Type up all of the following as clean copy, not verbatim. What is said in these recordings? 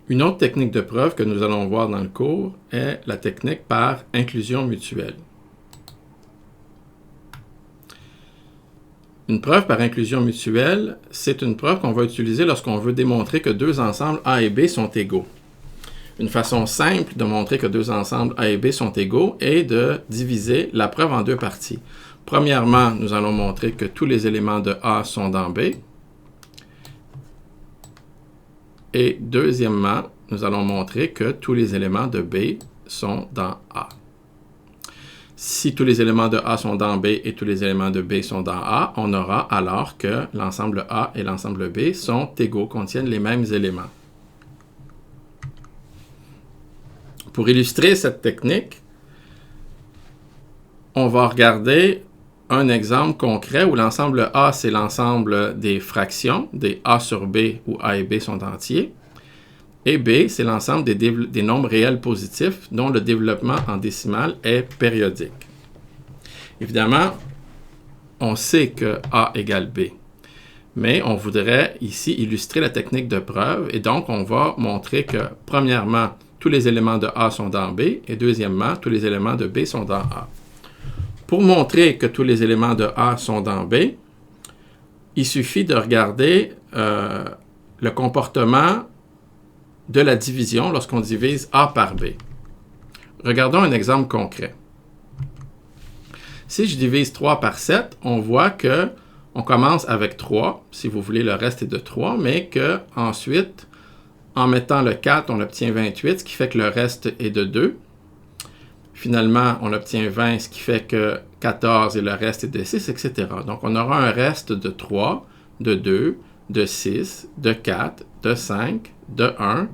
Une autre technique de preuve que nous allons voir dans le cours est la technique par inclusion mutuelle. Une preuve par inclusion mutuelle, c'est une preuve qu'on va utiliser lorsqu'on veut démontrer que deux ensembles A et B sont égaux. Une façon simple de montrer que deux ensembles A et B sont égaux est de diviser la preuve en deux parties. Premièrement, nous allons montrer que tous les éléments de A sont dans B. Et deuxièmement, nous allons montrer que tous les éléments de B sont dans A. Si tous les éléments de A sont dans B et tous les éléments de B sont dans A, on aura alors que l'ensemble A et l'ensemble B sont égaux, contiennent les mêmes éléments. Pour illustrer cette technique, on va regarder un exemple concret où l'ensemble A, c'est l'ensemble des fractions, des A sur B où A et B sont entiers. Et B, c'est l'ensemble des nombres réels positifs dont le développement en décimale est périodique. Évidemment, on sait que A égale B, mais on voudrait ici illustrer la technique de preuve et donc on va montrer que, premièrement, tous les éléments de A sont dans B et deuxièmement, tous les éléments de B sont dans A. Pour montrer que tous les éléments de A sont dans B, il suffit de regarder le comportement de la division lorsqu'on divise A par B. Regardons un exemple concret. Si je divise 3 par 7, on voit que on commence avec 3, si vous voulez, le reste est de 3, mais qu'ensuite, en mettant le 4, on obtient 28, ce qui fait que le reste est de 2. Finalement, on obtient 20, ce qui fait que 14 et le reste est de 6, etc. Donc, on aura un reste de 3, de 2, de 6, de 4, de 5, de 1,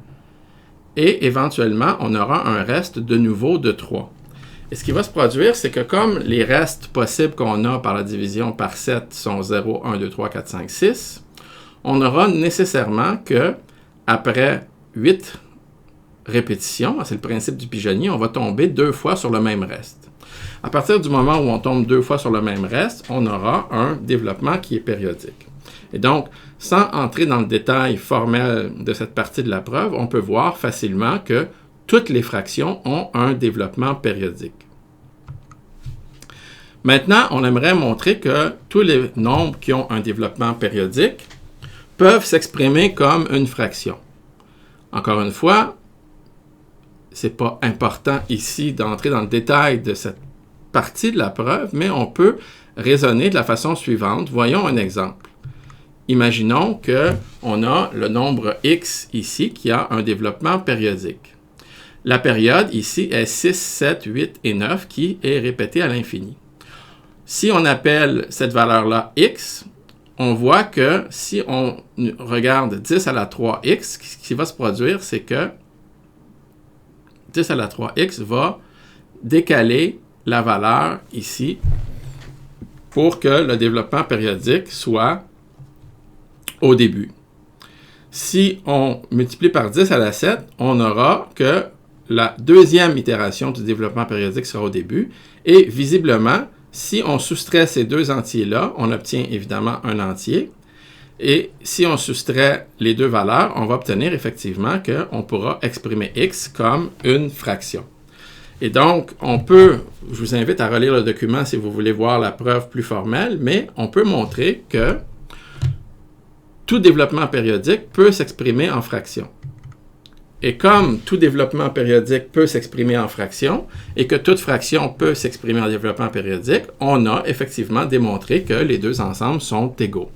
et éventuellement, on aura un reste de nouveau de 3. Et ce qui va se produire, c'est que comme les restes possibles qu'on a par la division par 7 sont 0, 1, 2, 3, 4, 5, 6, on aura nécessairement que, après 8 répétitions, c'est le principe du pigeonnier, on va tomber 2 fois sur le même reste. À partir du moment où on tombe 2 fois sur le même reste, on aura un développement qui est périodique. Et donc, sans entrer dans le détail formel de cette partie de la preuve, on peut voir facilement que toutes les fractions ont un développement périodique. Maintenant, on aimerait montrer que tous les nombres qui ont un développement périodique peuvent s'exprimer comme une fraction. Encore une fois, ce n'est pas important ici d'entrer dans le détail de cette partie de la preuve, mais on raisonner de la façon suivante. Voyons un exemple. Imaginons qu'on a le nombre x ici qui a un développement périodique. La période ici est 6, 7, 8 et 9 qui est répétée à l'infini. Si on appelle cette valeur-là x, on voit que si on regarde 10 à la 3x, ce qui va se produire, c'est que 10 à la 3x va décaler la valeur ici pour que le développement périodique soit au début. Si on multiplie par 10 à la 7, on aura que la deuxième itération du développement périodique sera au début. Et visiblement, si on soustrait ces deux entiers-là, on obtient évidemment un entier. Et si on soustrait les deux valeurs, on va obtenir effectivement qu'on pourra exprimer x comme une fraction. Et donc, je vous invite à relire le document si vous voulez voir la preuve plus formelle, mais on peut montrer que tout développement périodique peut s'exprimer en fraction. Et comme tout développement périodique peut s'exprimer en fraction, et que toute fraction peut s'exprimer en développement périodique, on a effectivement démontré que les deux ensembles sont égaux.